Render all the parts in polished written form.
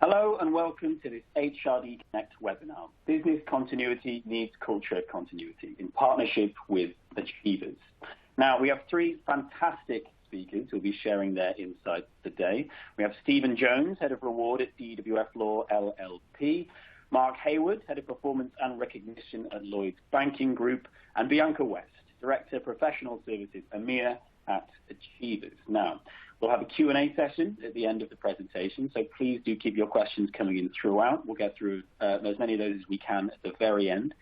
Hello and welcome to this HRD Connect webinar, Business Continuity Needs Culture Continuity, in partnership with Achievers. Now, we have three fantastic speakers who will be sharing their insights today. We have Stephen Jones, Head of Reward at DWF Law LLP, Mark Heywood, Head of Performance and Recognition at Lloyds Banking Group, and Bianca West, Director of Professional Services EMEA at Achievers. Now, we'll have a Q&A session at the end of the presentation, so please do keep your questions coming in throughout. We'll get through as many of those as we can at the very end.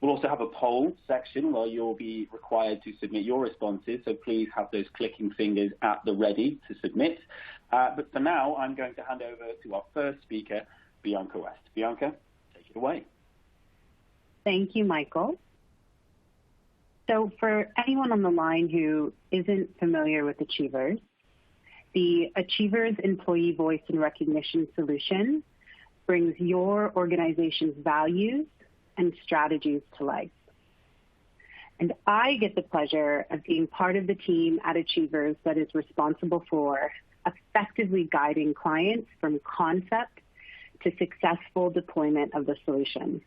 We'll also have a poll section where you'll be required to submit your responses, so please have those clicking fingers at the ready to submit. But for now, I'm going to hand over to our first speaker, Bianca West. Bianca, take it away. Thank you, Michael. So for anyone on the line who isn't familiar with Achievers, the Achievers Employee Voice and Recognition Solution brings your organization's values and strategies to life. And I get the pleasure of being part of the team at Achievers that is responsible for effectively guiding clients from concept to successful deployment of the solution.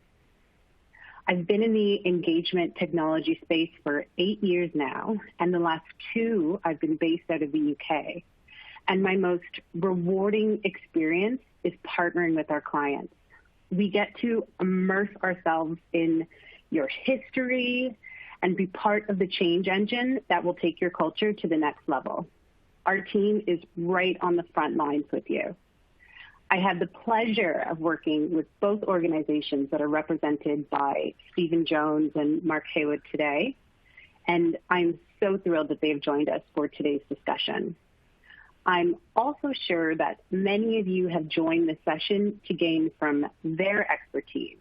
I've been in the engagement technology space for 8 years now, and the last 2 I've been based out of the UK. And my most rewarding experience is partnering with our clients. We get to immerse ourselves in your history and be part of the change engine that will take your culture to the next level. Our team is right on the front lines with you. I had the pleasure of working with both organizations that are represented by Stephen Jones and Mark Heywood today, and I'm so thrilled that they have joined us for today's discussion. I'm also sure that many of you have joined the session to gain from their expertise.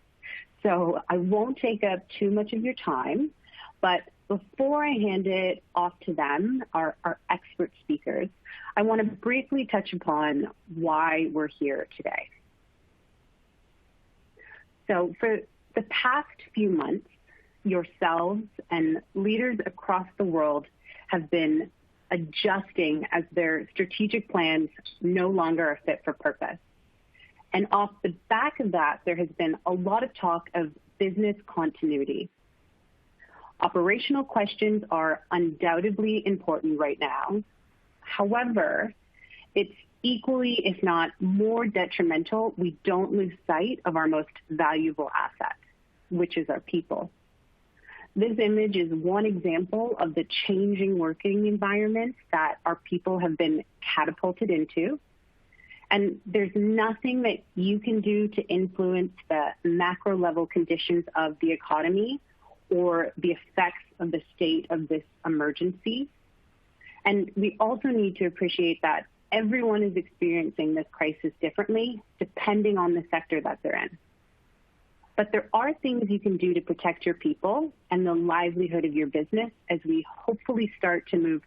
So I won't take up too much of your time, but before I hand it off to them, our expert speakers, I want to briefly touch upon why we're here today. So for the past few months, yourselves and leaders across the world have been adjusting as their strategic plans no longer are fit for purpose. And off the back of that, there has been a lot of talk of business continuity. Operational questions are undoubtedly important right now. However, it's equally, if not more detrimental, we don't lose sight of our most valuable asset, which is our people. This image is one example of the changing working environments that our people have been catapulted into. And there's nothing that you can do to influence the macro level conditions of the economy or the effects of the state of this emergency. And we also need to appreciate that everyone is experiencing this crisis differently, depending on the sector that they're in. But there are things you can do to protect your people and the livelihood of your business as we hopefully start to move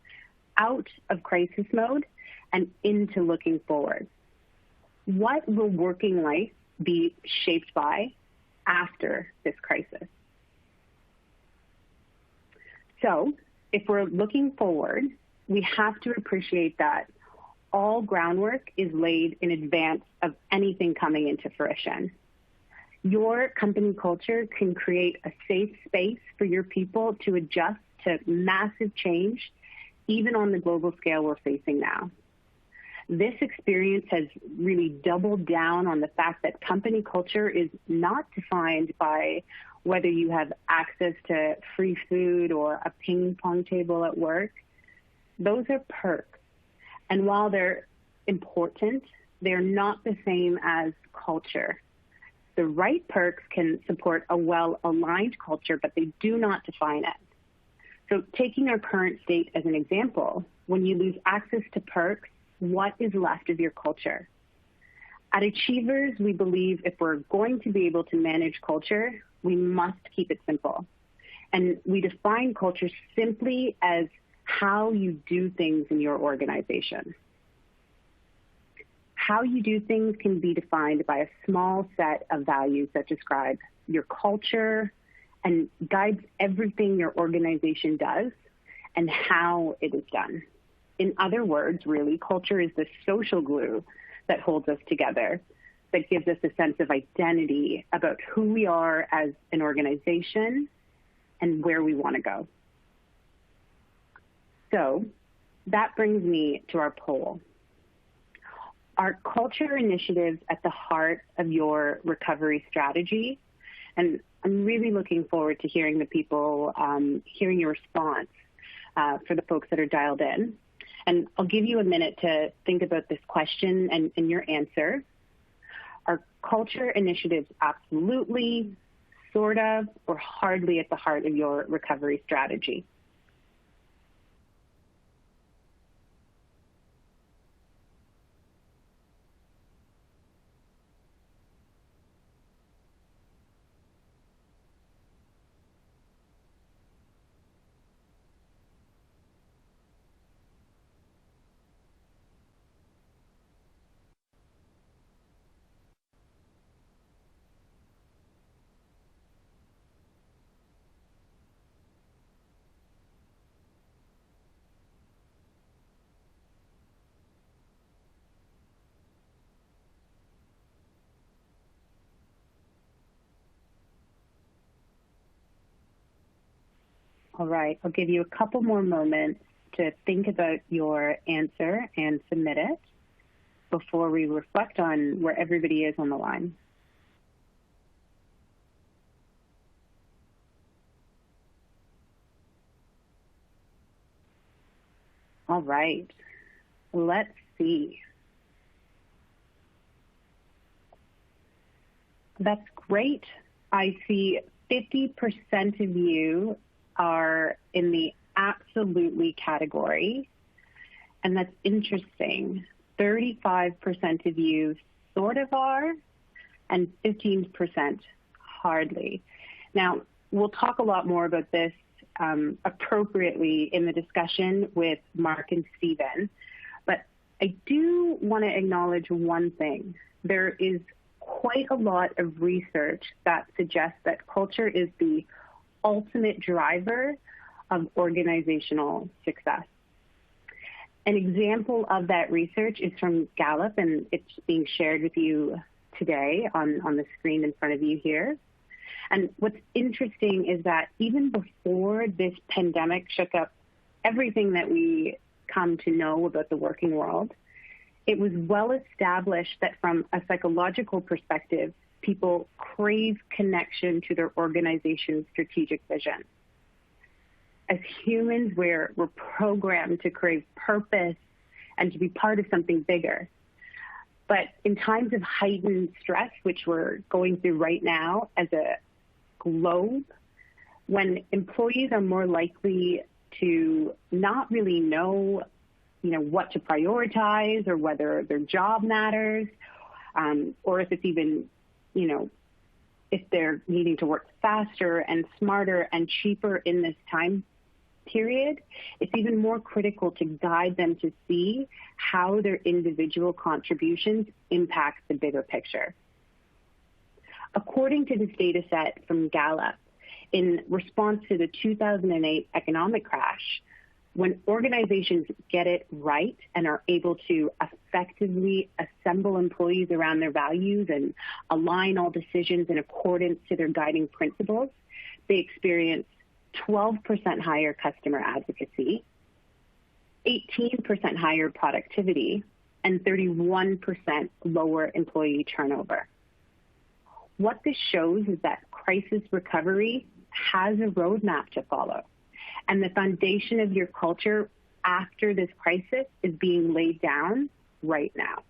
out of crisis mode and into looking forward. What will working life be shaped by after this crisis? So if we're looking forward, we have to appreciate that all groundwork is laid in advance of anything coming into fruition. Your company culture can create a safe space for your people to adjust to massive change, even on the global scale we're facing now. This experience has really doubled down on the fact that company culture is not defined by whether you have access to free food or a ping pong table at work. Those are perks. And while they're important, they're not the same as culture. The right perks can support a well-aligned culture, but they do not define it. So taking our current state as an example, when you lose access to perks, what is left of your culture? At Achievers, we believe if we're going to be able to manage culture, we must keep it simple. And we define culture simply as how you do things in your organization. How you do things can be defined by a small set of values that describe your culture and guides everything your organization does and how it is done. In other words, really, culture is the social glue that holds us together. that gives us a sense of identity about who we are as an organization and where we want to go. So that brings me to our poll. Are culture initiatives at the heart of your recovery strategy? And I'm really looking forward to hearing the people, hearing your response for the folks that are dialed in. And I'll give you a minute to think about this question and your answer. Are culture initiatives absolutely, sort of, or hardly at the heart of your recovery strategy? All right, I'll give you a couple more moments to think about your answer and submit it before we reflect on where everybody is on the line. All right, let's see. That's great. I see 50% of you are in the absolutely category, and that's interesting. 35% of you sort of are, and 15% hardly. Now, we'll talk a lot more about this appropriately in the discussion with Mark and Stephen, but I do want to acknowledge one thing. There is quite a lot of research that suggests that culture is the ultimate driver of organizational success. An example of that research is from Gallup, and it's being shared with you today on the screen in front of you here. And what's interesting is that even before this pandemic shook up everything that we come to know about the working world, it was well established that from a psychological perspective, people crave connection to their organization's strategic vision. As humans, we're programmed to crave purpose and to be part of something bigger. But in times of heightened stress, which we're going through right now as a globe, when employees are more likely to not really know, what to prioritize or whether their job matters, or if it's even, if they're needing to work faster and smarter and cheaper in this time period, it's even more critical to guide them to see how their individual contributions impact the bigger picture. According to this data set from Gallup, in response to the 2008 economic crash, when organizations get it right and are able to effectively assemble employees around their values and align all decisions in accordance to their guiding principles, they experience 12% higher customer advocacy, 18% higher productivity, and 31% lower employee turnover. What this shows is that crisis recovery has a roadmap to follow, and the foundation of your culture after this crisis is being laid down right now.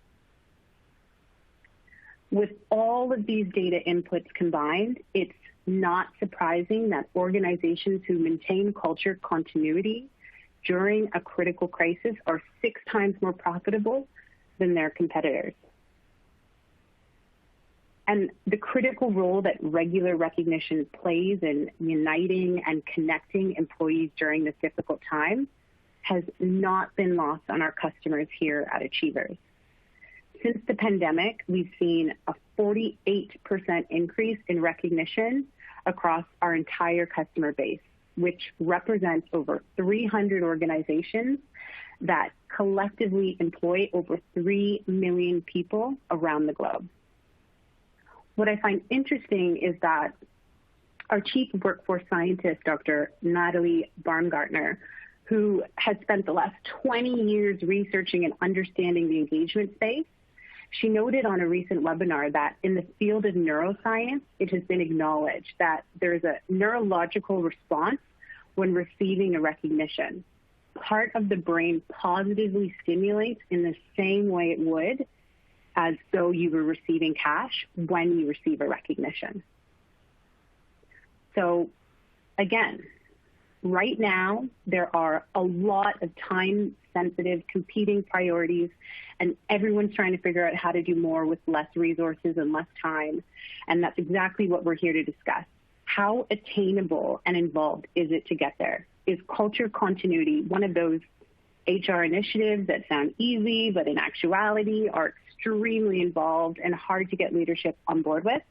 With all of these data inputs combined, it's not surprising that organizations who maintain culture continuity during a critical crisis are 6 times more profitable than their competitors. And the critical role that regular recognition plays in uniting and connecting employees during this difficult time has not been lost on our customers here at Achievers. Since the pandemic, we've seen a 48% increase in recognition across our entire customer base, which represents over 300 organizations that collectively employ over 3 million people around the globe. what I find interesting is that our chief workforce scientist, Dr. Natalie Baumgartner, who has spent the last 20 years researching and understanding the engagement space, she noted on a recent webinar that in the field of neuroscience, it has been acknowledged that there's a neurological response when receiving a recognition. Part of the brain positively stimulates in the same way it would as though you were receiving cash when you receive a recognition. So again, right now, there are a lot of time-sensitive competing priorities, and everyone's trying to figure out how to do more with less resources and less time. And that's exactly what we're here to discuss. How attainable and involved is it to get there? Is culture continuity one of those HR initiatives that sound easy, but in actuality are extremely involved and hard to get leadership on board with?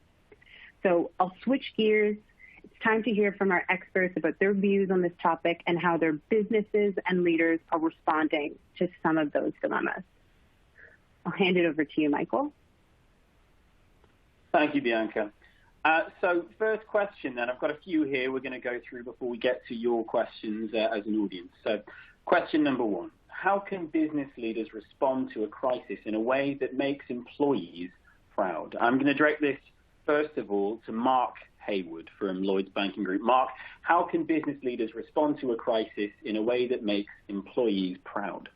So I'll switch gears. It's time to hear from our experts about their views on this topic and how their businesses and leaders are responding to some of those dilemmas. I'll hand it over to you, Michael. Thank you, Bianca. So first question then, I've got a few here we're going to go through before we get to your questions as an audience. So question number one, how can business leaders respond to a crisis in a way that makes employees proud? I'm going to direct this first of all to Mark Heywood from Lloyds Banking Group. Mark, how can business leaders respond to a crisis in a way that makes employees proud?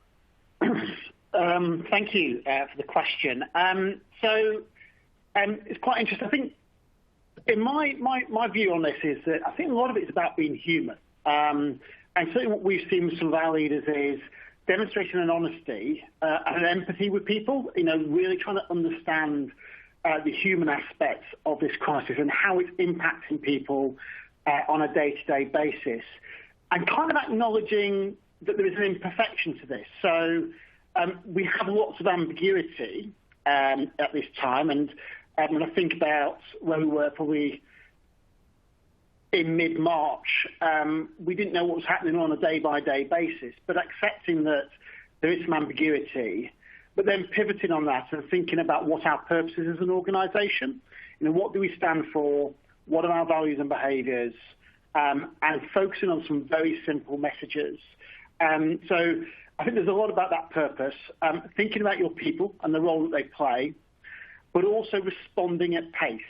Thank you for the question. It's quite interesting. I think in my view on this is that I think a lot of it is about being human. And certainly what we've seen with some of our leaders is demonstration and honesty and empathy with people, really trying to understand the human aspects of this crisis and how it's impacting people on a day-to-day basis, and kind of acknowledging that there is an imperfection to this. So we have lots of ambiguity at this time, and when I think about where we were probably in mid-March, we didn't know what was happening on a day-by-day basis, but accepting that there is some ambiguity, but then pivoting on that and thinking about what our purpose is as an organisation. What do we stand for? What are our values and behaviours? And focusing on some very simple messages. So I think there's a lot about that purpose, thinking about your people and the role that they play, but also responding at pace.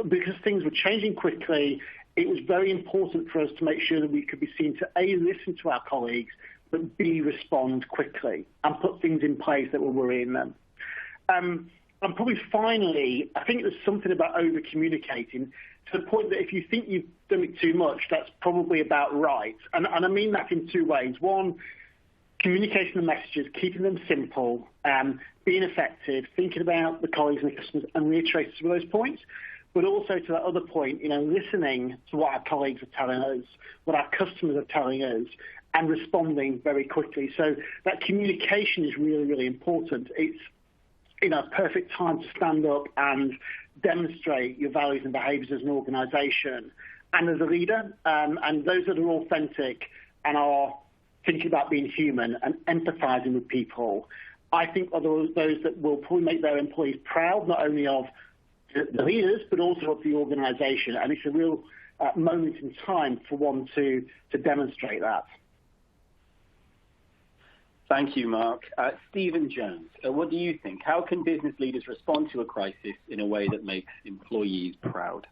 Because things were changing quickly, it was very important for us to make sure that we could be seen to A, listen to our colleagues, but B, respond quickly and put things in place that were worrying them. And probably finally, I think there's something about over-communicating to the point that if you think you've done it too much, that's probably about right. And I mean that in two ways. One, communication of messages, keeping them simple, being effective, thinking about the colleagues and the customers and reiterating some of those points. But also to that other point, listening to what our colleagues are telling us, what our customers are telling us, and responding very quickly. So that communication is really, really important. It's a perfect time to stand up and demonstrate your values and behaviours as an organisation and as a leader. And those that are authentic and are thinking about being human and empathising with people, I think are those that will probably make their employees proud, not only of the leaders, but also of the organisation. And it's a real moment in time for one to demonstrate that. Thank you, Mark. Stephen Jones, what do you think? How can business leaders respond to a crisis in a way that makes employees proud?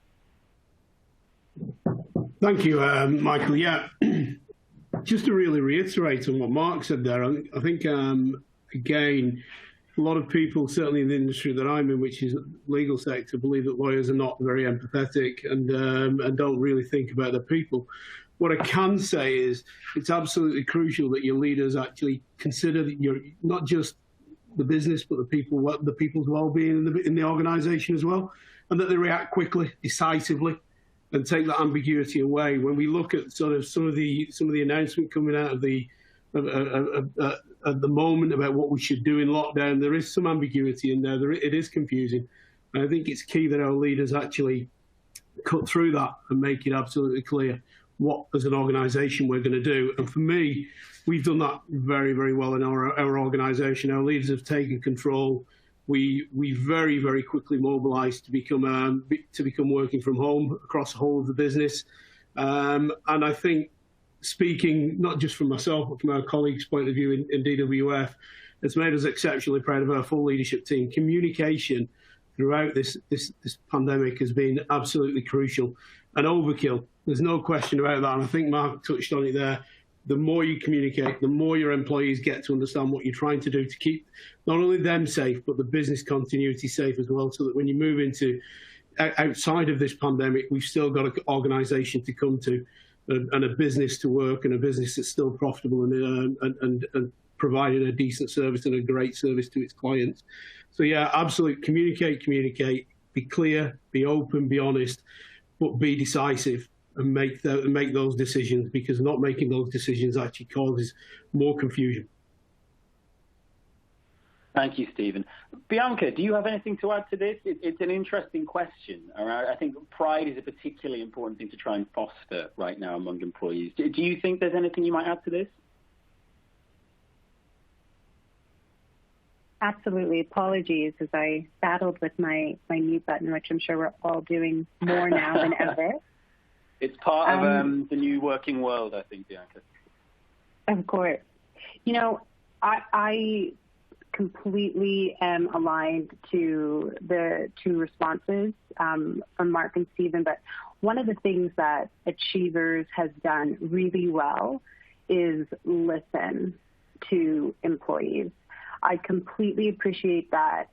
Thank you, Michael. Yeah, just to really reiterate on what Mark said there, I think, again, a lot of people, certainly in the industry that I'm in, which is the legal sector, believe that lawyers are not very empathetic and don't really think about their people. What I can say is it's absolutely crucial that your leaders actually consider that you're not just the business, but the people's well-being in the organisation as well, and that they react quickly, decisively, and take that ambiguity away. When we look at sort of some of the announcement coming out of at the moment about what we should do in lockdown, there is some ambiguity in there. It is confusing. And I think it's key that our leaders actually cut through that and make it absolutely clear what, as an organisation, we're going to do. And for me, we've done that very, very well in our organisation. Our leaders have taken control we very, very quickly mobilised to become working from home across the whole of the business. And I think, speaking not just from myself, but from our colleagues' point of view in DWF, it's made us exceptionally proud of our full leadership team. Communication throughout this pandemic has been absolutely crucial and overkill. There's no question about that. And I think Mark touched on it there. The more you communicate, the more your employees get to understand what you're trying to do to keep not only them safe, but the business continuity safe as well, so that when you move into outside of this pandemic, we've still got an organisation to come to and a business to work and a business that's still profitable and providing a decent service and a great service to its clients. So yeah, absolutely, communicate, be clear, be open, be honest, but be decisive and make those decisions, because not making those decisions actually causes more confusion. Thank you, Stephen. Bianca, do you have anything to add to this? It's an interesting question. I think pride is a particularly important thing to try and foster right now among employees. Do you think there's anything you might add to this? Absolutely. Apologies, as I battled with my mute button, which I'm sure we're all doing more now than ever. It's part of the new working world, I think, Bianca. Of course. You know, I completely am aligned to the two responses from Mark and Stephen, but one of the things that Achievers has done really well is listen to employees. I completely appreciate that,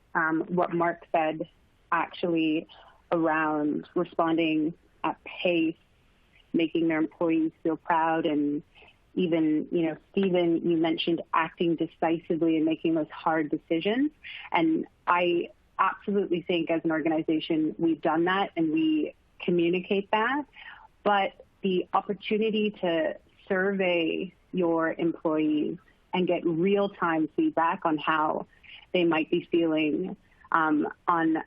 what Mark said actually around responding at pace, making their employees feel proud, and even, you know, Stephen, you mentioned acting decisively and making those hard decisions. And I absolutely think as an organization, we've done that and we communicate that. But the opportunity to survey your employees and get real-time feedback on how they might be feeling on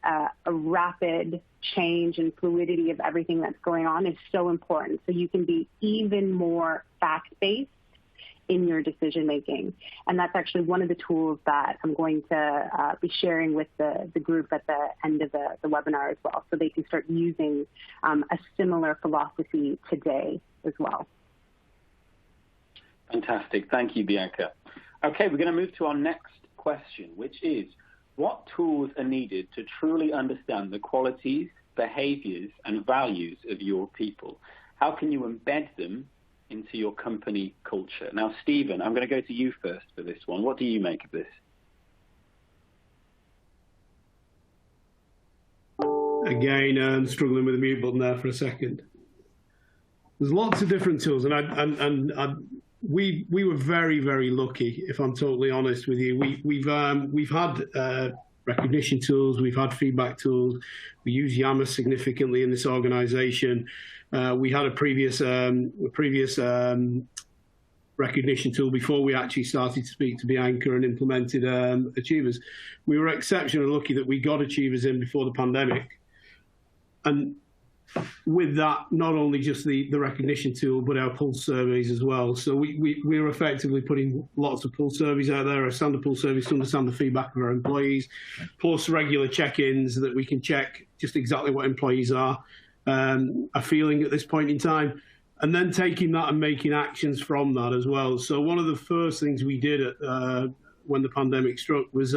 a rapid change and fluidity of everything that's going on is so important. So you can be even more fact-based in your decision-making. And that's actually one of the tools that I'm going to be sharing with the group at the end of the webinar as well, so they can start using a similar philosophy today as well. Fantastic. Thank you, Bianca. Okay, we're going to move to our next question, which is, what tools are needed to truly understand the qualities, behaviors, and values of your people? How can you embed them into your company culture? Now, Stephen, I'm going to go to you first for this one. What do you make of this? Again, struggling with the mute button there for a second. There's lots of different tools, and we were very, very lucky, if I'm totally honest with you. We've had recognition tools, we've had feedback tools. We use Yammer significantly in this organisation. We had a previous recognition tool before we actually started to speak to Bianca and implemented Achievers. We were exceptionally lucky that we got Achievers in before the pandemic, and with that, not only just the recognition tool, but our pulse surveys as well. So we were effectively putting lots of pulse surveys out there, our standard pulse surveys to understand the feedback of our employees, plus regular check-ins that we can check just exactly what employees are feeling at this point in time, and then taking that and making actions from that as well. So one of the first things we did when the pandemic struck was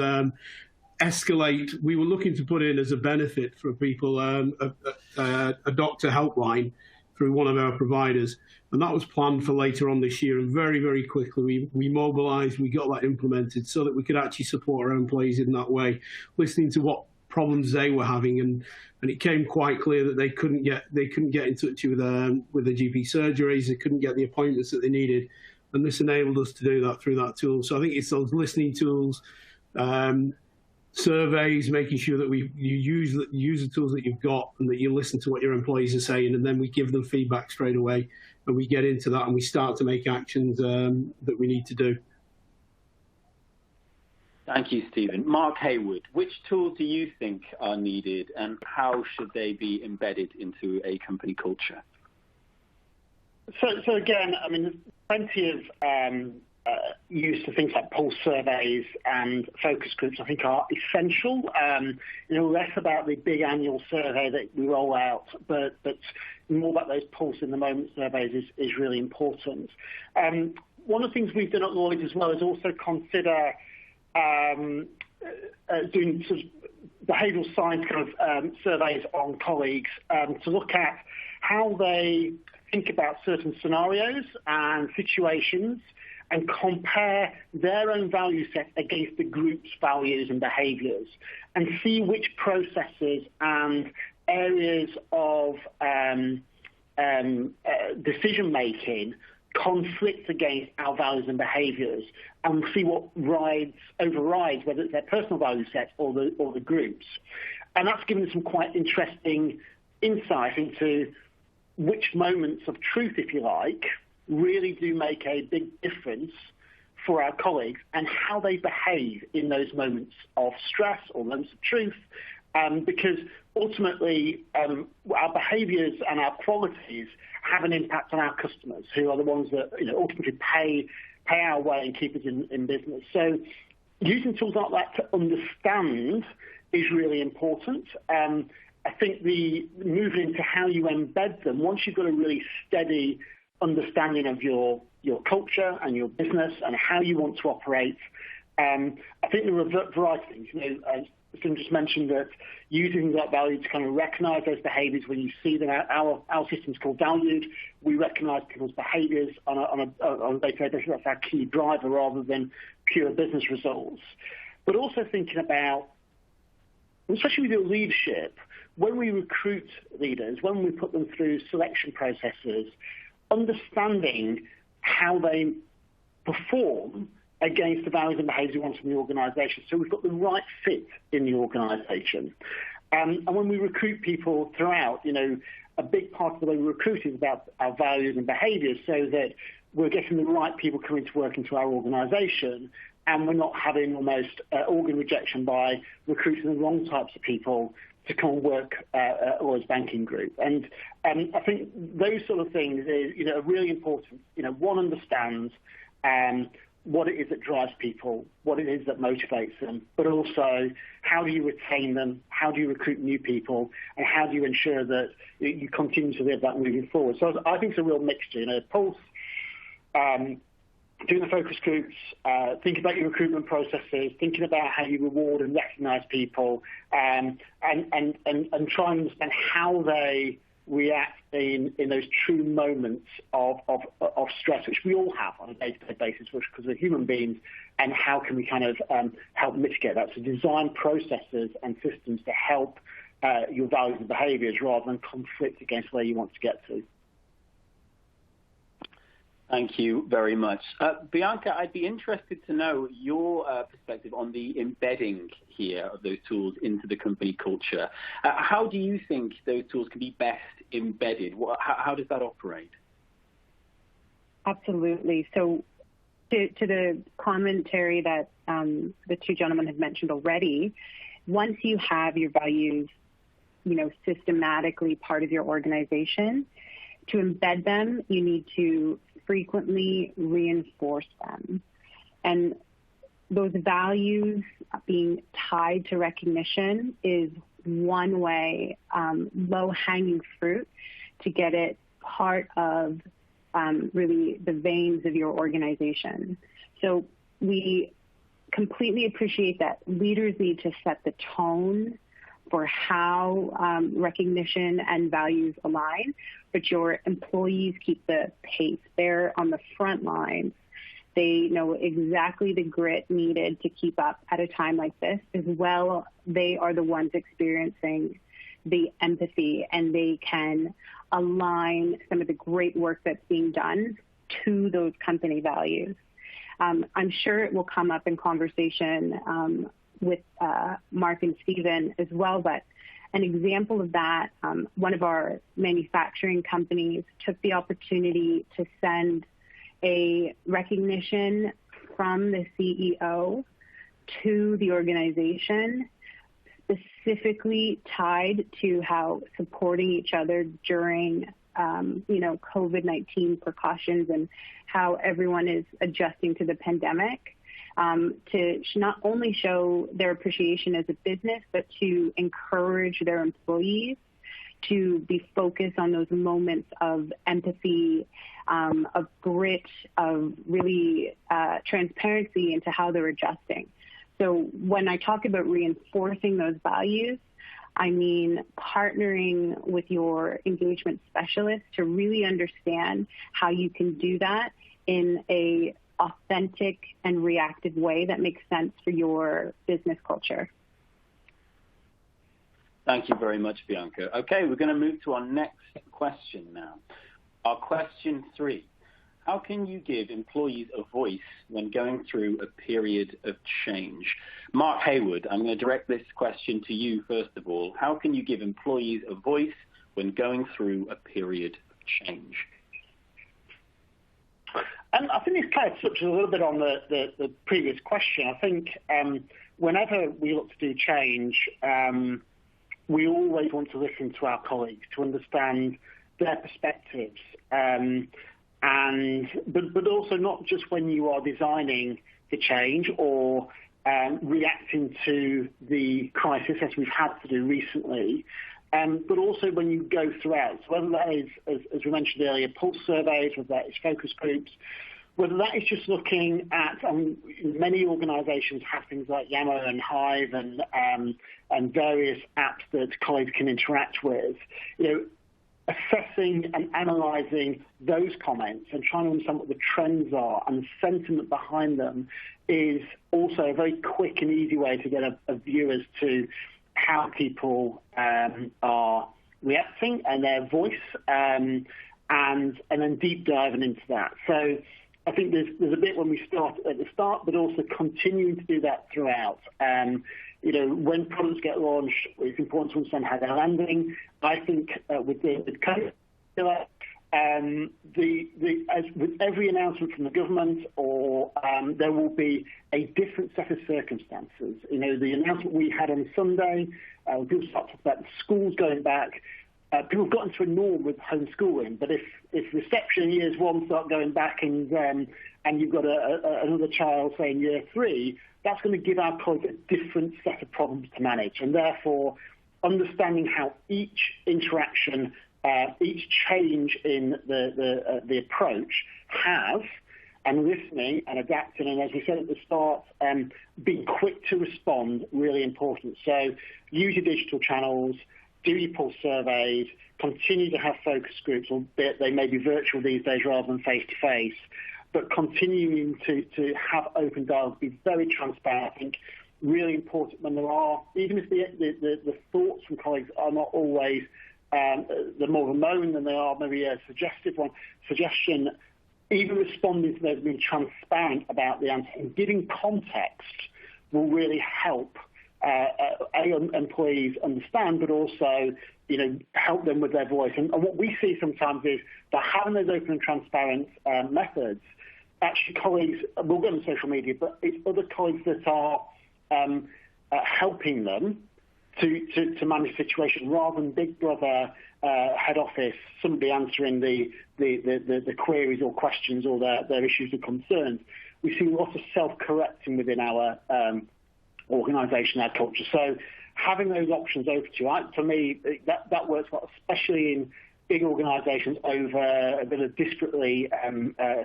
escalate. We were looking to put in as a benefit for people a doctor helpline through one of our providers, and that was planned for later on this year. And very, very quickly we mobilised, we got that implemented so that we could actually support our employees in that way, listening to what problems they were having, and it came quite clear that they couldn't get in touch with the GP surgeries, they couldn't get the appointments that they needed, and this enabled us to do that through that tool. So I think it's those listening tools, surveys, making sure that you use the tools that you've got and that you listen to what your employees are saying, and then we give them feedback straight away, and we get into that and we start to make actions that we need to do. Thank you, Stephen. Mark Heywood, which tools do you think are needed, and how should they be embedded into a company culture? So again, I mean, there's plenty of use to things like pulse surveys and focus groups, I think, are essential. Less about the big annual survey that we roll out, but more about those pulse in the moment surveys is really important. One of the things we've done at Lloyds as well is also consider doing sort of behavioural science kind of surveys on colleagues to look at how they think about certain scenarios and situations and compare their own value set against the group's values and behaviours, and see which processes and areas of decision-making conflict against our values and behaviours, and see what overrides, whether it's their personal value set or the group's. And that's given us some quite interesting insight into which moments of truth, if you like, really do make a big difference for our colleagues and how they behave in those moments of stress or moments of truth, because ultimately our behaviours and our qualities have an impact on our customers, who are the ones that ultimately pay our way and keep us in business. So using tools like that to understand is really important. I think the moving into how you embed them, once you've got a really steady understanding of your culture and your business and how you want to operate, I think there are a variety of things. As Tim just mentioned, that using that value to kind of recognise those behaviours when you see them. Our system's called Valued. We recognise people's behaviours on a day-to-day basis. That's our key driver rather than pure business results. But also thinking about, especially with your leadership, when we recruit leaders, when we put them through selection processes, understanding how they perform against the values and behaviours we want from the organisation. So we've got the right fit in the organisation. And when we recruit people throughout, a big part of the way we recruit is about our values and behaviours, so that we're getting the right people coming to work into our organisation, and we're not having almost organ rejection by recruiting the wrong types of people to come and work at Lloyds Banking Group. And I think those sort of things are really important. One understands what it is that drives people, what it is that motivates them, but also how do you retain them, how do you recruit new people, and how do you ensure that you continue to live that moving forward. So I think it's a real mixture. Pulse, doing the focus groups, think about your recruitment processes, thinking about how you reward and recognise people, and try and understand how they react in those true moments of stress, which we all have on a day-to-day basis, because we're human beings, and how can we kind of help mitigate that. So design processes and systems to help your values and behaviours rather than conflict against where you want to get to. Thank you very much. Bianca, I'd be interested to know your perspective on the embedding here of those tools into the company culture. How do you think those tools can be best embedded? How does that operate? Absolutely. So to the commentary that the two gentlemen have mentioned already, once you have your values, systematically part of your organization, to embed them, you need to frequently reinforce them. And those values being tied to recognition is one way, low-hanging fruit, to get it part of really the veins of your organization. So we completely appreciate that leaders need to set the tone for how recognition and values align, but your employees keep the pace. They're on the front lines. They know exactly the grit needed to keep up at a time like this. As well, they are the ones experiencing the empathy, and they can align some of the great work that's being done to those company values. I'm sure it will come up in conversation with Mark and Stephen as well, but an example of that, one of our manufacturing companies took the opportunity to send a recognition from the CEO to the organization, specifically tied to how supporting each other during COVID-19 precautions and how everyone is adjusting to the pandemic, to not only show their appreciation as a business, but to encourage their employees to be focused on those moments of empathy, of grit, of really transparency into how they're adjusting. So when I talk about reinforcing those values, I mean partnering with your engagement specialist to really understand how you can do that in a authentic and reactive way that makes sense for your business culture. Thank you very much, Bianca. Okay, we're going to move to our next question now. Our question 3. How can you give employees a voice when going through a period of change? Mark Heywood, I'm going to direct this question to you first of all. How can you give employees a voice when going through a period of change? I think this kind of touches a little bit on the previous question. I think whenever we look to do change, we always want to listen to our colleagues to understand their perspectives, but also not just when you are designing the change or reacting to the crisis as we've had to do recently, but also when you go throughout. So whether that is, as we mentioned earlier, pulse surveys, whether that is focus groups, whether that is just looking at, many organisations have things like Yammer and Hive and various apps that colleagues can interact with. Assessing and analysing those comments and trying to understand what the trends are and the sentiment behind them is also a very quick and easy way to get a view as to how people are reacting and their voice, and then deep diving into that. So I think there's a bit when we start at the start, but also continuing to do that throughout. When products get launched, it's important to understand how they're landing. I think with COVID, as with every announcement from the government, or there will be a different set of circumstances. The announcement we had on Sunday, people start to talk about the schools going back. People have gotten to a norm with homeschooling, but if reception years 1 start going back and you've got another child, say in year 3, that's going to give our colleagues a different set of problems to manage, and therefore understanding how each interaction, each change in the approach has, and listening and adapting, and as we said at the start, being quick to respond, really important. So use your digital channels, do your pulse surveys, continue to have focus groups, albeit they may be virtual these days rather than face-to-face, but continuing to have open dialogue, be very transparent. I think really important when there are, even if the thoughts from colleagues are not always, they're more remote than they are maybe a suggestion, even responding to those, being transparent about the answer and giving context will really help employees understand, but also help them with their voice. And what we see sometimes is that having those open and transparent methods, actually colleagues will go on social media, but it's other colleagues that are helping them to manage the situation rather than Big Brother head office, somebody answering the queries or questions or their issues or concerns. We see lots of self-correcting within our organisation, our culture. So having those options open to you, for me, that works well, especially in big organisations over a bit of disparately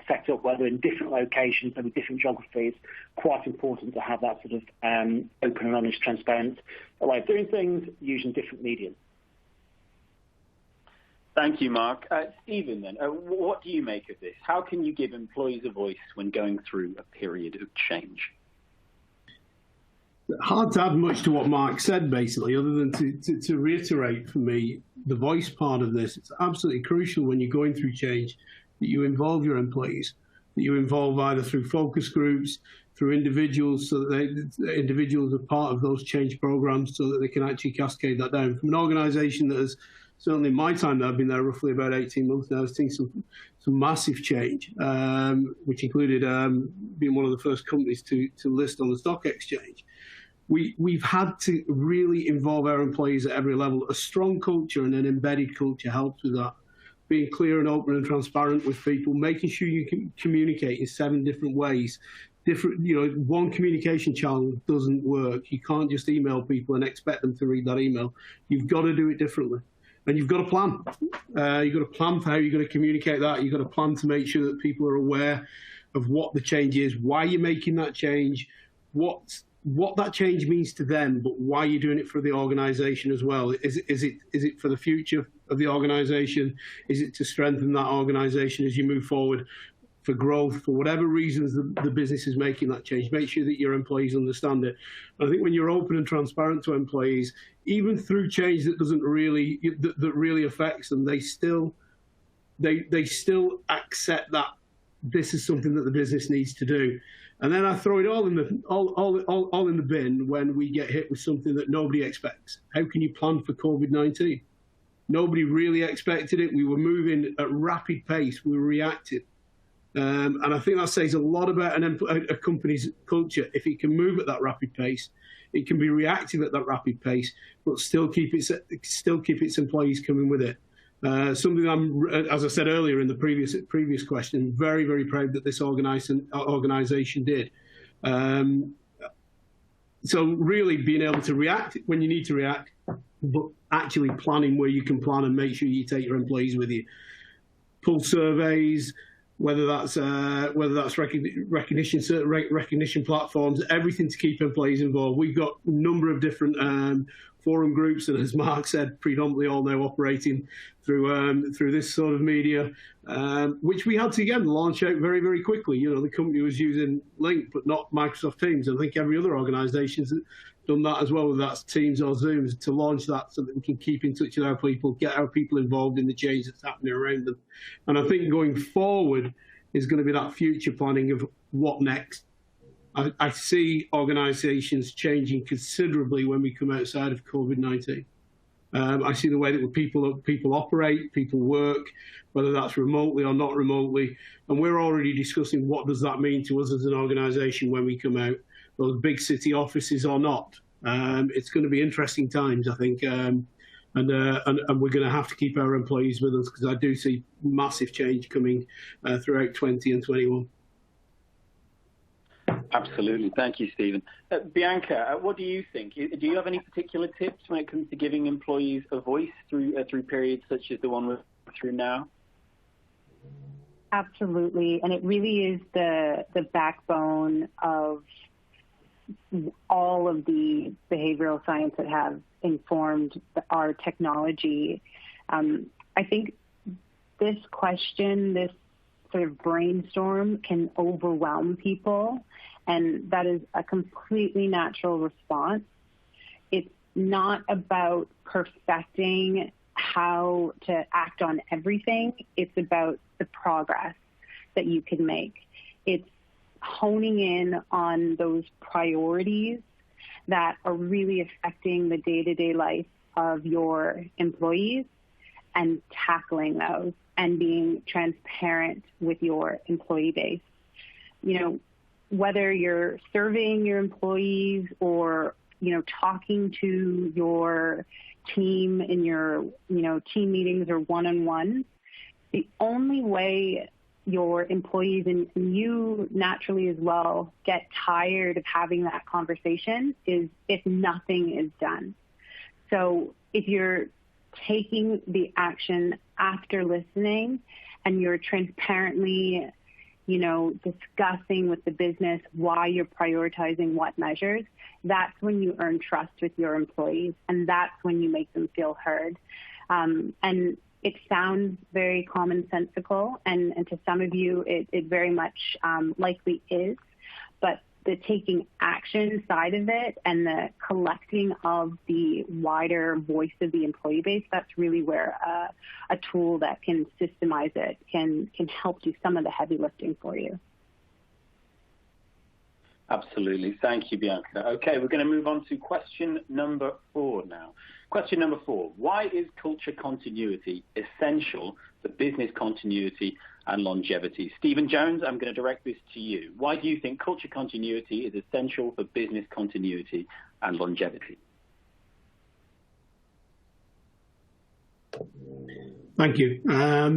set up, whether in different locations and different geographies. Quite important to have that sort of open and honest, transparent way of doing things using different medium. Thank you, Mark. Stephen, then, what do you make of this? How can you give employees a voice when going through a period of change? Hard to add much to what Mark said, basically, other than to reiterate for me the voice part of this. It's absolutely crucial when you're going through change that you involve your employees, that you involve either through focus groups, through individuals, so that individuals are part of those change programs so that they can actually cascade that down. From an organisation that has, certainly in my time that I've been there roughly about 18 months now, I've seen some massive change, which included being one of the first companies to list on the stock exchange. We've had to really involve our employees at every level. A strong culture and an embedded culture helps with that. being clear and open and transparent with people, making sure you can communicate in 7 different ways. One communication channel doesn't work. You can't just email people and expect them to read that email. You've got to do it differently. And you've got to plan. You've got to plan for how you're going to communicate that. You've got to plan to make sure that people are aware of what the change is, why you're making that change, what that change means to them, but why you're doing it for the organisation as well. Is it for the future of the organisation? Is it to strengthen that organisation as you move forward, for growth, for whatever reasons the business is making that change? Make sure that your employees understand it. I think when you're open and transparent to employees, even through change that doesn't really affects them, they still accept that this is something that the business needs to do. And then I throw it all in the bin when we get hit with something that nobody expects. How can you plan for COVID-19? Nobody really expected it. We were moving at rapid pace. We were reactive. And I think that says a lot about a company's culture. If it can move at that rapid pace, it can be reactive at that rapid pace, but still keep its employees coming with it. Something as I said earlier in the previous question, very, very proud that this organisation did. So really being able to react when you need to react, but actually planning where you can plan and make sure you take your employees with you. Pull surveys, whether that's recognition platforms, everything to keep employees involved. We've got a number of different forum groups that, as Mark said, predominantly all now operating through this sort of media, which we had to again launch out very, very quickly. The company was using Link, but not Microsoft Teams. I think every other organisation's done that as well, whether that's Teams or Zooms, to launch that so that we can keep in touch with our people, get our people involved in the change that's happening around them. And I think going forward is going to be that future planning of what next. I see organisations changing considerably when we come outside of COVID-19. I see the way that people operate, people work, whether that's remotely or not remotely. And we're already discussing what does that mean to us as an organisation when we come out, those big city offices or not. It's going to be interesting times, I think. And we're going to have to keep our employees with us, because I do see massive change coming throughout 20 and 21. Absolutely. Thank you, Stephen. Bianca, what do you think? Do you have any particular tips when it comes to giving employees a voice through periods such as the one we're through now? Absolutely. And it really is the backbone of all of the behavioral science that have informed our technology. I think this question, this sort of brainstorm, can overwhelm people, and that is a completely natural response. It's not about perfecting how to act on everything. It's about the progress that you can make. It's honing in on those priorities that are really affecting the day-to-day life of your employees and tackling those and being transparent with your employee base. Whether you're surveying your employees or, talking to your team in your, team meetings or one-on-ones, the only way your employees and you naturally as well get tired of having that conversation is if nothing is done. So if you're taking the action after listening and you're transparently, discussing with the business why you're prioritizing what measures, that's when you earn trust with your employees, and that's when you make them feel heard. And it sounds very commonsensical, and to some of you, it very much likely is, but the taking action side of it and the collecting of the wider voice of the employee base, that's really where a tool that can systemize it can help do some of the heavy lifting for you. Absolutely. Thank you, Bianca. Okay, we're going to move on to question number 4 now. Question number 4, why is culture continuity essential for business continuity and longevity? Stephen Jones, I'm going to direct this to you. Why do you think culture continuity is essential for business continuity and longevity? Thank you. I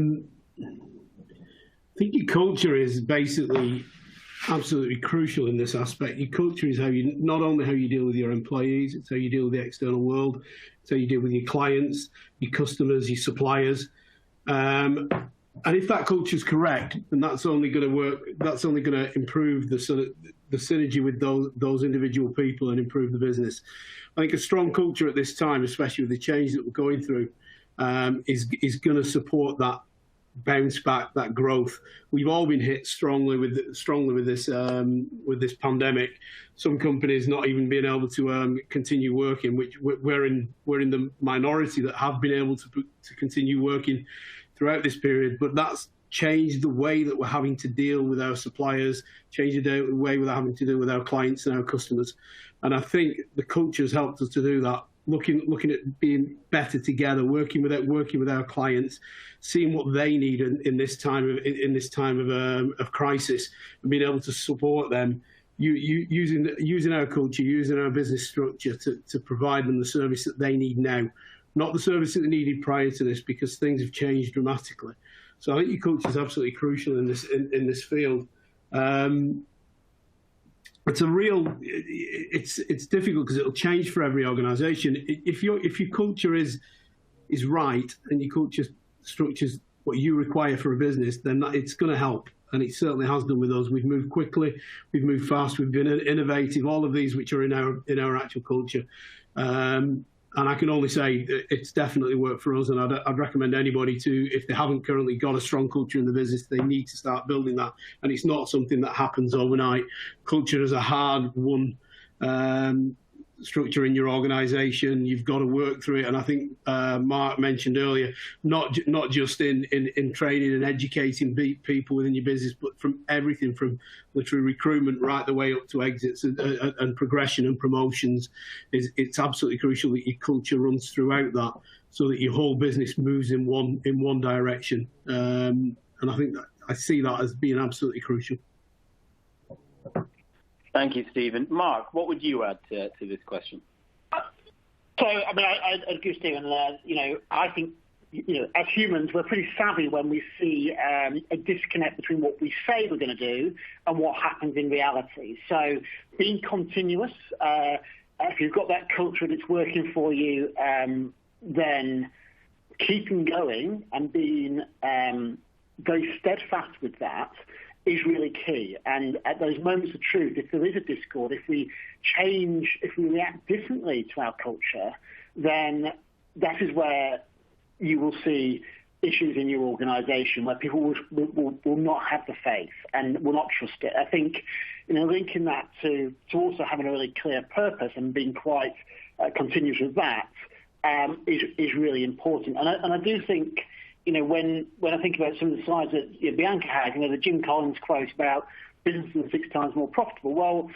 think your culture is basically absolutely crucial in this aspect. Your culture is not only how you deal with your employees, it's how you deal with the external world, it's how you deal with your clients, your customers, your suppliers. And if that culture is correct, then that's only going to work. That's only going to improve the synergy with those individual people and improve the business. I think a strong culture at this time, especially with the change that we're going through, is going to support that bounce back, that growth. We've all been hit strongly with this pandemic. Some companies not even being able to continue working, which we're in the minority that have been able to continue working throughout this period. But that's changed the way that we're having to deal with our suppliers, changed the way we're having to deal with our clients and our customers. And I think the culture has helped us to do that. Looking at being better together, working with our clients, seeing what they need in this time of crisis, and being able to support them, using our culture, using our business structure to provide them the service that they need now, not the service that they needed prior to this, because things have changed dramatically. So I think your culture is absolutely crucial in this field. It's difficult because it'll change for every organisation. If your culture is right and your culture structures what you require for a business, then it's going to help, and it certainly has done with us. We've moved quickly, we've moved fast, we've been innovative. All of these which are in our actual culture. And I can only say it's definitely worked for us, and I'd recommend anybody to, if they haven't currently got a strong culture in the business, they need to start building that. And it's not something that happens overnight. Culture is a hard-won structure in your organisation. You've got to work through it. And I think Mark mentioned earlier, not just in training and educating people within your business, but from everything from literally recruitment right the way up to exits and progression and promotions. It's absolutely crucial that your culture runs throughout that, so that your whole business moves in one direction. And I think I see that as being absolutely crucial. Thank you, Stephen. Mark, what would you add to this question? So, I mean, I agree, Stephen. I think, as humans, we're pretty savvy when we see a disconnect between what we say we're going to do and what happens in reality. So, being continuous, if you've got that culture and it's working for you, then keeping going and being very steadfast with that is really key. And at those moments of truth, if there is a discord, if we react differently to our culture, then that is where you will see issues in your organisation where people will not have the faith and will not trust it. I think, linking that to also having a really clear purpose and being quite continuous with that is really important. And I do think, when I think about some of the slides that Bianca had, the Jim Collins quote about businesses 6 times more profitable. Well,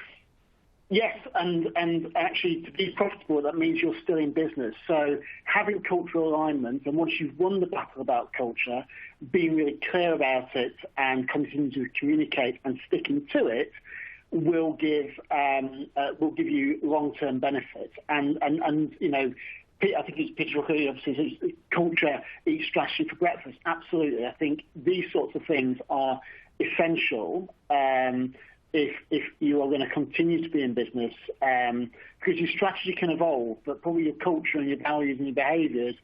yes, and actually to be profitable, that means you're still in business. So having cultural alignment, and once you've won the battle about culture, being really clear about it and continuing to communicate and sticking to it will give you long-term benefits. And I think it's Peter O'Connor, obviously, says culture eats strategy for breakfast. Absolutely. I think these sorts of things are essential if you are going to continue to be in business, because your strategy can evolve, but probably your culture and your values and your behaviours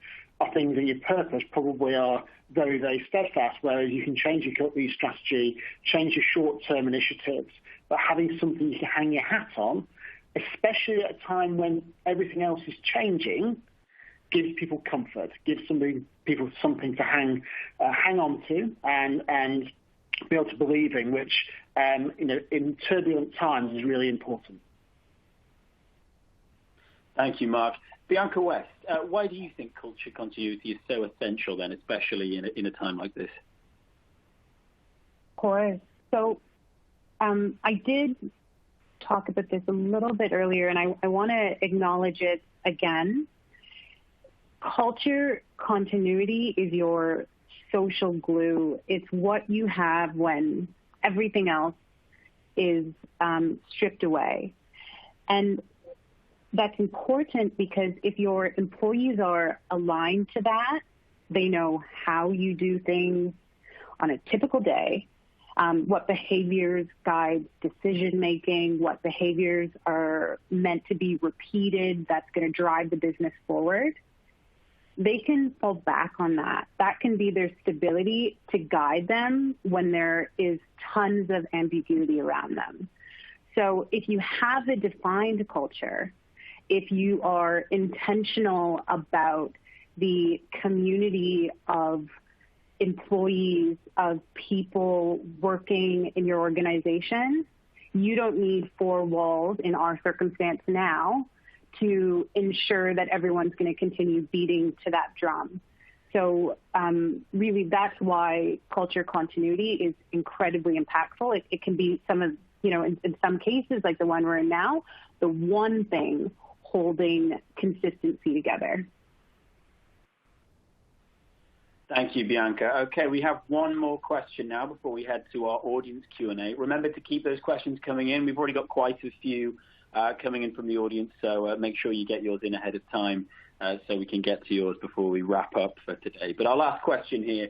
are things, and your purpose probably are very, very steadfast, whereas you can change your strategy, change your short-term initiatives, but having something you can hang your hat on, especially at a time when everything else is changing, gives people comfort, gives people something to hang on to and be able to believe in, which in turbulent times is really important. Thank you, Mark. Bianca West, why do you think culture continuity is so essential then, especially in a time like this? Of course. So I did talk about this a little bit earlier, and I want to acknowledge it again. Culture continuity is your social glue. It's what you have when everything else is stripped away. And that's important because if your employees are aligned to that, They know how you do things on a typical day, what behaviors guide decision-making, what behaviors are meant to be repeated that's going to drive the business forward. They can fall back on that. That can be their stability to guide them when there is tons of ambiguity around them. So if you have a defined culture, if you are intentional about the community of employees, of people working in your organization, you don't need four walls in our circumstance now to ensure that everyone's going to continue beating to that drum. So really, that's why culture continuity is incredibly impactful. It can be some of, in some cases, like the one we're in now, the one thing holding consistency together. Thank you, Bianca. Okay, we have one more question now before we head to our audience Q&A. Remember to keep those questions coming in. We've already got quite a few coming in from the audience, so make sure you get yours in ahead of time so we can get to yours before we wrap up for today. But our last question here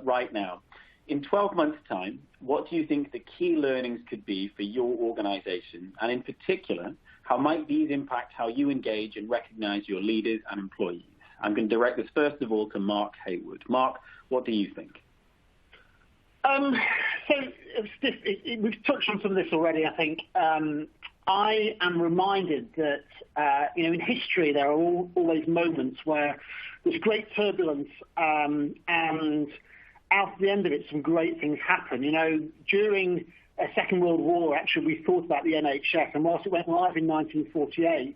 right now. In 12 months' time, what do you think the key learnings could be for your organization? And in particular, how might these impact how you engage and recognize your leaders and employees? I'm going to direct this first of all to Mark Heywood. Mark, what do you think? Steve, we've touched on some of this already, I think. I am reminded that, in history, there are always moments where there's great turbulence and out at the end of it, some great things happen. During a Second World War, actually, we thought about the NHS, and whilst it went live in 1948,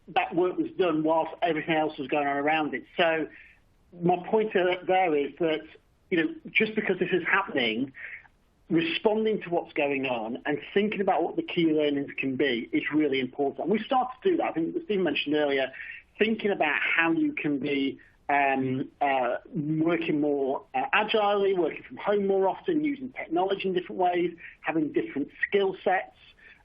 that work was done whilst everything else was going on around it. So my point there is that, just because this is happening, responding to what's going on and thinking about what the key learnings can be is really important. And we start to do that. I think Steve mentioned earlier, thinking about how you can be working more agilely, working from home more often, using technology in different ways, having different skill sets,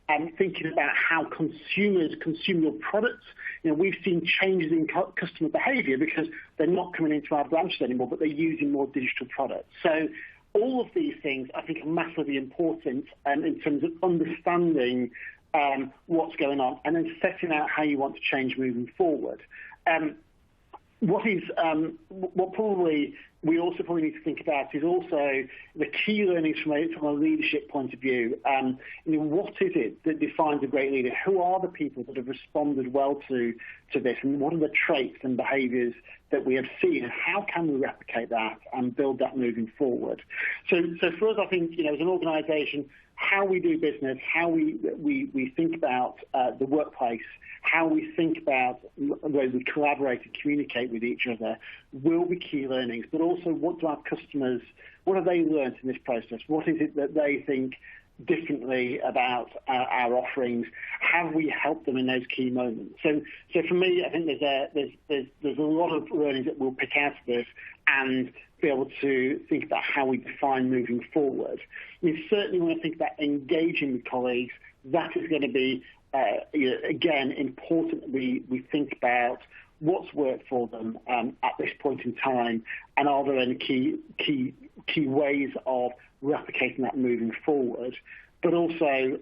and thinking about how consumers consume your products. We've seen changes in customer behavior because they're not coming into our branches anymore, but they're using more digital products. So all of these things, I think, are massively important in terms of understanding what's going on and then setting out how you want to change moving forward. What probably we also probably need to think about is also the key learnings from a leadership point of view. What is it that defines a great leader? Who are the people that have responded well to this? And what are the traits and behaviours that we have seen? And how can we replicate that and build that moving forward? So for us, I think, as an organisation, how we do business, how we think about the workplace, how we think about the way we collaborate and communicate with each other will be key learnings. But also, what do our customers, what have they learned in this process? What is it that they think differently about our offerings? Have we helped them in those key moments? So for me, I think there's a lot of learnings that we'll pick out of this and be able to think about how we define moving forward. We certainly want to think about engaging with colleagues. That is going to be, again, important that we think about what's worked for them at this point in time, and are there any key ways of replicating that moving forward, but also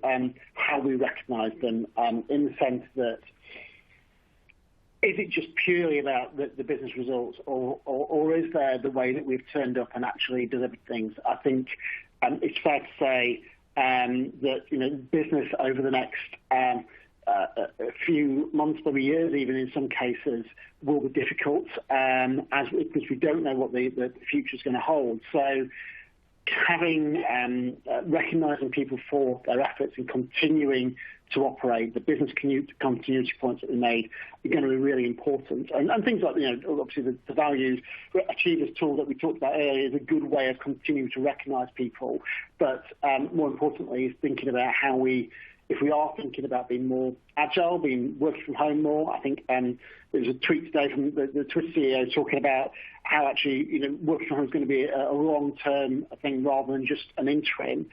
how we recognise them in the sense that, is it just purely about the business results, or is there the way that we've turned up and actually delivered things? I think it's fair to say that business over the next a few months, maybe years, even in some cases, will be difficult because we don't know what the future is going to hold. So having recognising people for their efforts and continuing to operate, the business continuity points that we made are going to be really important. And things like, obviously the values achievers tool that we talked about earlier is a good way of continuing to recognise people. But more importantly, is thinking about how if we are thinking about being more agile, working from home more. I think there was a tweet today from the Twitter CEO talking about how actually working from home is going to be a long-term thing rather than just an interim.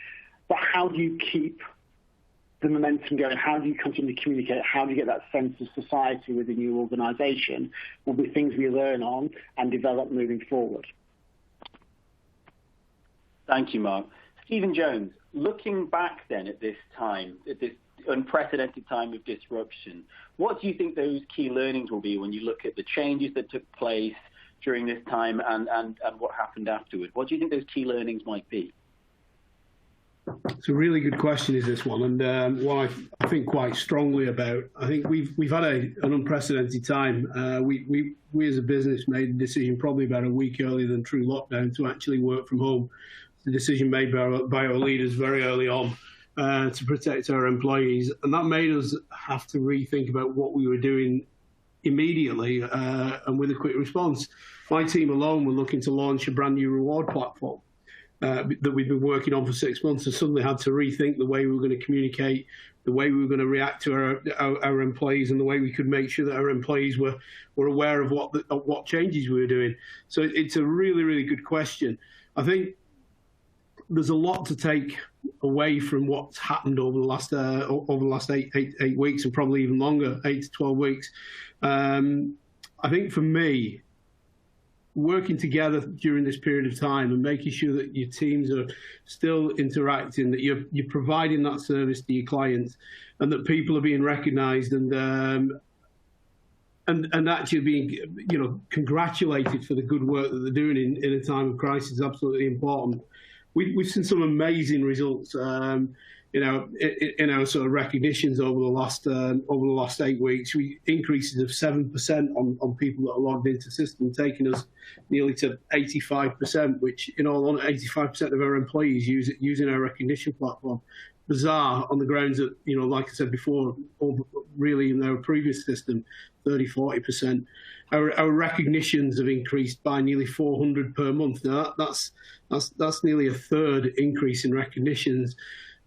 But how do you keep the momentum going, how do you continue to communicate, how do you get that sense of society within your organisation, will be things we learn on and develop moving forward. Thank you, Mark. Stephen Jones, looking back then at this time, at this unprecedented time of disruption, what do you think those key learnings will be when you look at the changes that took place during this time and what happened afterward? What do you think those key learnings might be? It's a really good question, is this one, and what I think quite strongly about. I think we've had an unprecedented time. We as a business made a decision probably about a week earlier than true lockdown to actually work from home. The decision made by our leaders very early on to protect our employees, and that made us have to rethink about what we were doing immediately and with a quick response. My team alone were looking to launch a brand new reward platform that we've been working on for 6 months, and suddenly had to rethink the way we were going to communicate, the way we were going to react to our employees, and the way we could make sure that our employees were aware of what changes we were doing. So it's a really, really good question. I think there's a lot to take away from what's happened over the last 8 weeks, and probably even longer, 8 to 12 weeks. I think for me, working together during this period of time and making sure that your teams are still interacting, that you're providing that service to your clients, and that people are being recognised and actually being, congratulated for the good work that they're doing in a time of crisis is absolutely important. We've seen some amazing results, in our sort of recognitions over the last 8 weeks. We increases of 7% on people that are logged into the system, taking us nearly to 85%, which in all honesty, 85% of our employees using our recognition platform. Bizarre on the grounds that, like I said before, really in our previous system, 30-40%. Our recognitions have increased by nearly 400 per month. Now that's nearly a third increase in recognitions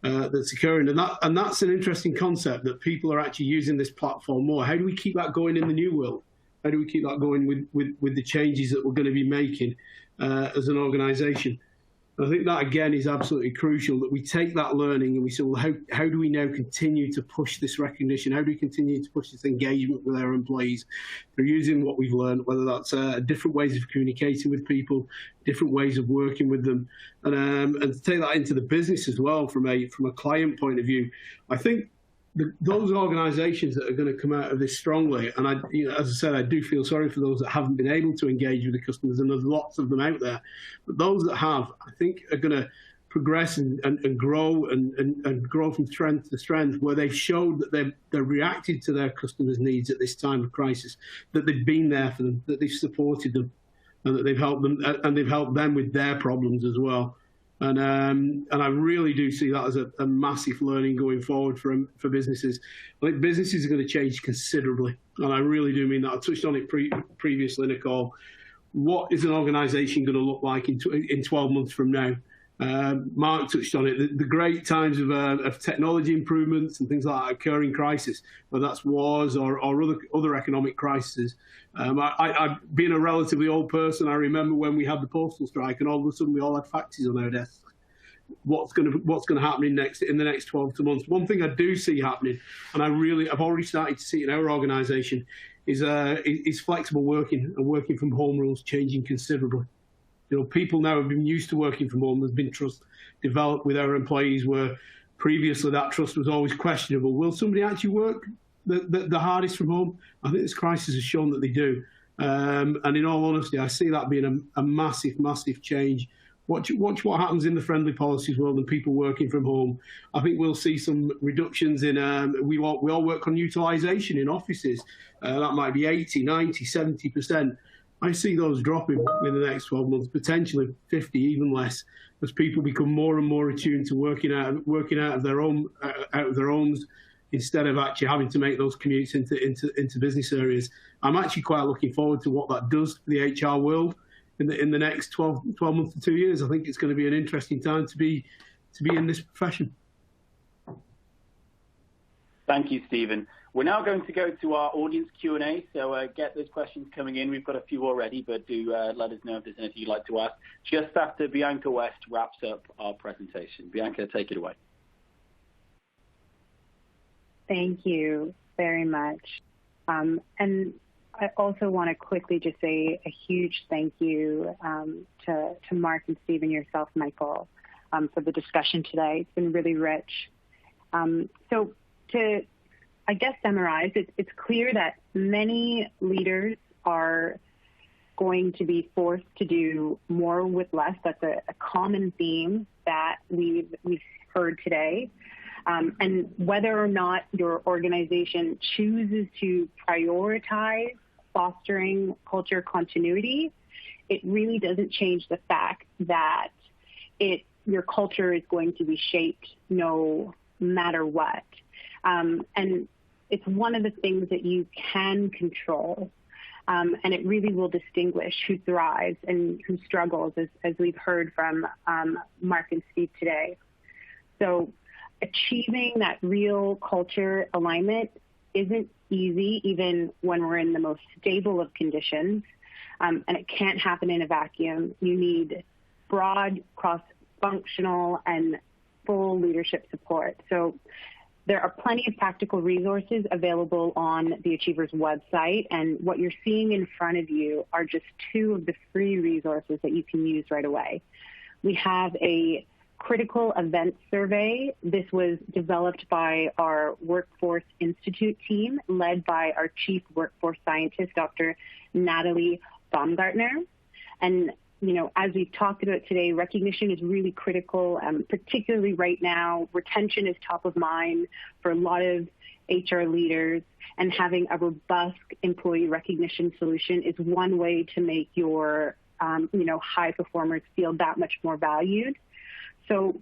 that's occurring, and that's an interesting concept, that people are actually using this platform more. How do we keep that going in the new world? How do we keep that going with the changes that we're going to be making as an organisation? I think that, again, is absolutely crucial, that we take that learning and we say, well, how do we now continue to push this recognition? How do we continue to push this engagement with our employees? They're using what we've learned, whether that's different ways of communicating with people, different ways of working with them, and to take that into the business as well from a client point of view. I think those organisations that are going to come out of this strongly, and as I said, I do feel sorry for those that haven't been able to engage with the customers, and there's lots of them out there, but those that have, I think, are going to progress and grow and grow from strength to strength, where they've showed that they've reacted to their customers' needs at this time of crisis, that they've been there for them, that they've supported them, and that they've helped them, and they've helped them with their problems as well. And I really do see that as a massive learning going forward for businesses. I think businesses are going to change considerably, and I really do mean that. I touched on it previously, Nicole. What is an organisation going to look like in 12 months from now? Mark touched on it. The great times of technology improvements and things like that occur in crisis, whether that's wars or other economic crises. I being a relatively old person, I remember when we had the postal strike, and all of a sudden we all had faxes on our desks. What's going to happen in the next 12 months? One thing I do see happening, and I've already started to see it in our organisation, is flexible working and working from home rules changing considerably. People now have been used to working from home. There's been trust developed with our employees, where previously that trust was always questionable. Will somebody actually work the hardest from home? I think this crisis has shown that they do. And in all honesty, I see that being a massive, massive change. Watch what happens in the friendly policies world and people working from home. I think we'll see some reductions in, we all work on utilisation in offices. That might be 80, 90, 70%. I see those dropping in the next 12 months, potentially 50, even less, as people become more and more attuned to working out of their homes, instead of actually having to make those commutes into business areas. I'm actually quite looking forward to what that does for the HR world in the next 12 months to 2 years. I think it's going to be an interesting time to be in this profession. Thank you, Stephen. We're now going to go to our audience Q&A, so get those questions coming in. We've got a few already, but do let us know if there's anything you'd like to ask, just after Bianca West wraps up our presentation. Bianca, take it away. Thank you very much. And I also want to quickly just say a huge thank you to Mark and Steve and yourself, Michael, for the discussion today. It's been really rich. So to, I guess, summarize, it's clear that many leaders are going to be forced to do more with less. That's a common theme that we've heard today. And whether or not your organization chooses to prioritize fostering culture continuity, it really doesn't change the fact that your culture is going to be shaped no matter what. And it's one of the things that you can control. And it really will distinguish who thrives and who struggles, as we've heard from Mark and Steve today. So achieving that real culture alignment isn't easy, even when we're in the most stable of conditions, and it can't happen in a vacuum. You need broad, cross-functional, and full leadership support. So there are plenty of practical resources available on the Achievers website, and what you're seeing in front of you are just two of the free resources that you can use right away. We have a critical event survey. This was developed by our Workforce Institute team, led by our Chief Workforce Scientist, Dr. Natalie Baumgartner. And as we've talked about today, recognition is really critical, particularly right now. Retention is top of mind for a lot of HR leaders, and having a robust employee recognition solution is one way to make your high performers feel that much more valued. So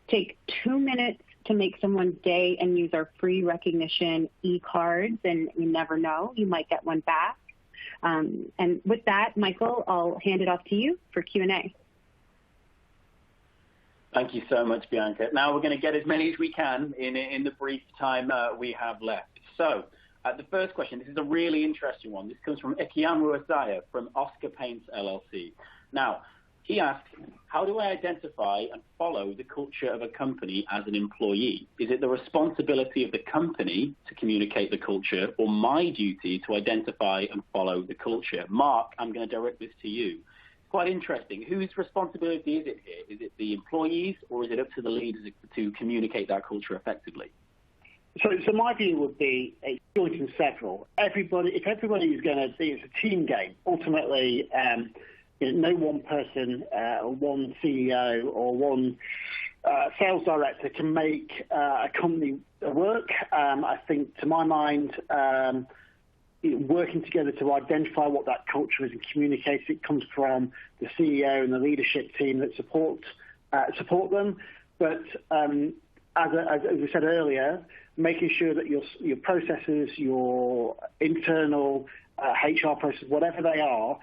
take 2 minutes to make someone's day and use our free recognition e-cards, and you never know, you might get one back. And with that, Michael, I'll hand it off to you for Q&A. Thank you so much, Bianca. Now we're going to get as many as we can in the brief time we have left. So the first question, this is a really interesting one. This comes from Ekiamu Asaya from Oscar Paints LLC. Now, he asks, how do I identify and follow the culture of a company as an employee? Is it the responsibility of the company to communicate the culture, or my duty to identify and follow the culture? Mark, I'm going to direct this to you. Quite interesting. Whose responsibility is it here? Is it the employees, or is it up to the leaders to communicate that culture effectively? So my view would be a joint and several. If everybody is going to see it's a team game, ultimately, no one person, or one CEO, or one sales director can make a company work. I think, to my mind, working together to identify what that culture is and communicate it comes from the CEO and the leadership team that support them. But as we said earlier, making sure that your processes, your internal HR processes, whatever they are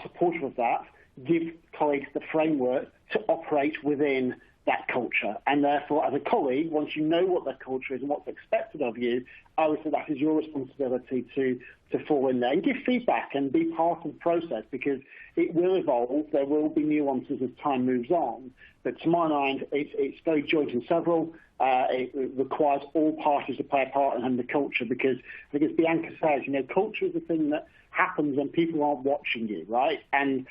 supportive of that, give colleagues the framework to operate within that culture. And therefore, as a colleague, once you know what that culture is and what's expected of you, I would say that is your responsibility to fall in there and give feedback and be part of the process, because it will evolve. There will be nuances as time moves on. But to my mind, it's very joint and several. It requires all parties to play a part in the culture, because I think, as Bianca says, culture is the thing that happens when people aren't watching you, right? And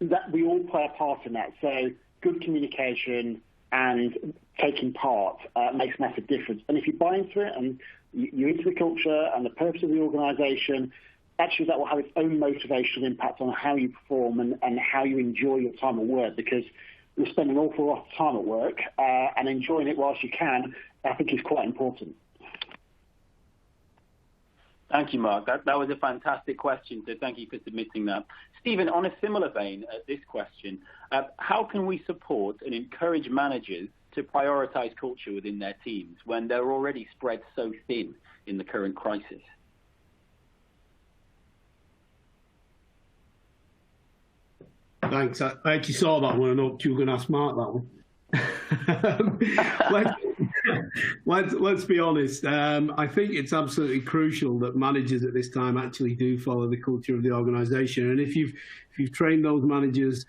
that we all play a part in that. So good communication and taking part makes a massive difference. And if you buy into it and you're into the culture and the purpose of the organisation, actually that will have its own motivational impact on how you perform and how you enjoy your time at work, because you're spending an awful lot of time at work, and enjoying it whilst you can, I think, is quite important. Thank you, Mark. That was a fantastic question, so thank you for submitting that. Stephen, on a similar vein, this question, how can we support and encourage managers to prioritize culture within their teams when they're already spread so thin in the current crisis? Thanks. I actually saw that one. I know you were going to ask Mark that one. Let's be honest. I think it's absolutely crucial that managers at this time actually do follow the culture of the organisation. And if you've trained those managers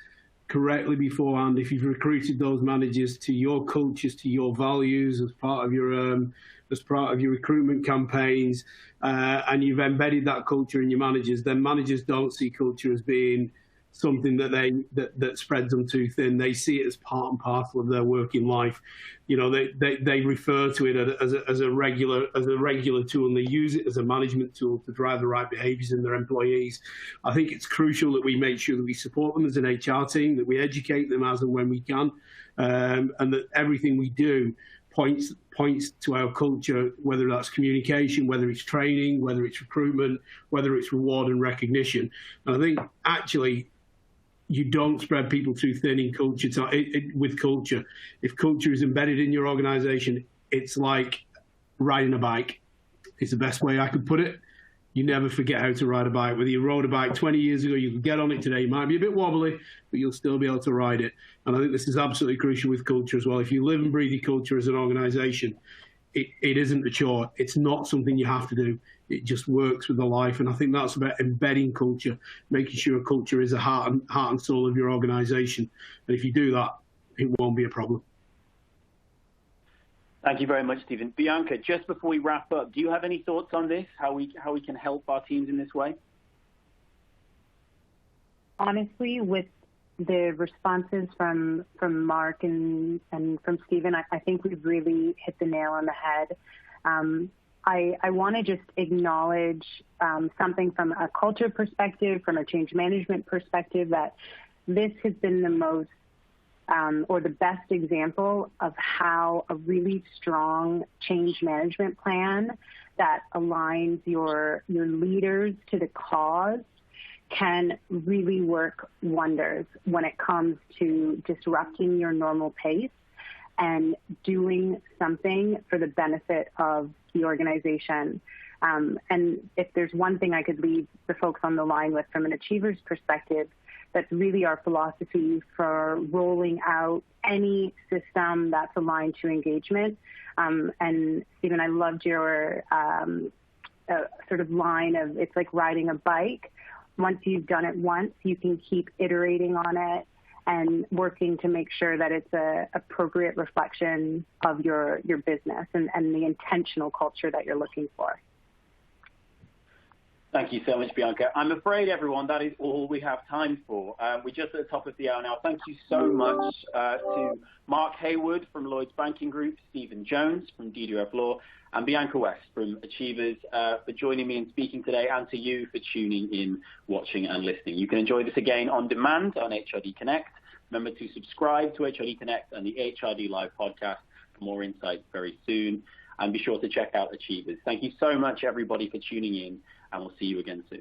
correctly beforehand, if you've recruited those managers to your cultures, to your values as part of your recruitment campaigns, and you've embedded that culture in your managers, then managers don't see culture as being something that spreads them too thin. They see it as part and parcel of their working life. You know, they refer to it as a regular tool, and they use it as a management tool to drive the right behaviours in their employees. I think it's crucial that we make sure that we support them as an HR team, that we educate them as and when we can, and that everything we do points to our culture, whether that's communication, whether it's training, whether it's recruitment, whether it's reward and recognition. And I think actually, you don't spread people too thin in culture with culture. If culture is embedded in your organization, it's like riding a bike. It's the best way I could put it. You never forget how to ride a bike. Whether you rode a bike 20 years ago, you can get on it today. It might be a bit wobbly, but you'll still be able to ride it. And I think this is absolutely crucial with culture as well. If you live and breathe your culture as an organization, it isn't a chore. It's not something you have to do. It just works with the life. And I think that's about embedding culture, making sure culture is the heart and soul of your organization. And if you do that, it won't be a problem. Thank you very much, Stephen. Bianca, just before we wrap up, do you have any thoughts on this, how we can help our teams in this way? Honestly, with the responses from Mark and from Stephen, I think we've really hit the nail on the head. I want to just acknowledge something from a culture perspective, from a change management perspective, that this has been the most or the best example of how a really strong change management plan that aligns your leaders to the cause can really work wonders when it comes to disrupting your normal pace and doing something for the benefit of the organization. And if there's one thing I could leave the folks on the line with from an Achievers perspective, that's really our philosophy for rolling out any system that's aligned to engagement. And Stephen, I loved your sort of line of, it's like riding a bike. Once you've done it once, you can keep iterating on it and working to make sure that it's an appropriate reflection of your business and the intentional culture that you're looking for. Thank you so much, Bianca. I'm afraid, everyone, that is all we have time for. We're just at the top of the hour now. Thank you so much to Mark Heywood from Lloyds Banking Group, Stephen Jones from DDF Law, and Bianca West from Achievers for joining me and speaking today, and to you for tuning in, watching and listening. You can enjoy this again on demand on HRD Connect. Remember to subscribe to HRD Connect and the HRD Live podcast for more insights very soon. And be sure to check out Achievers. Thank you so much, everybody, for tuning in, and we'll see you again soon.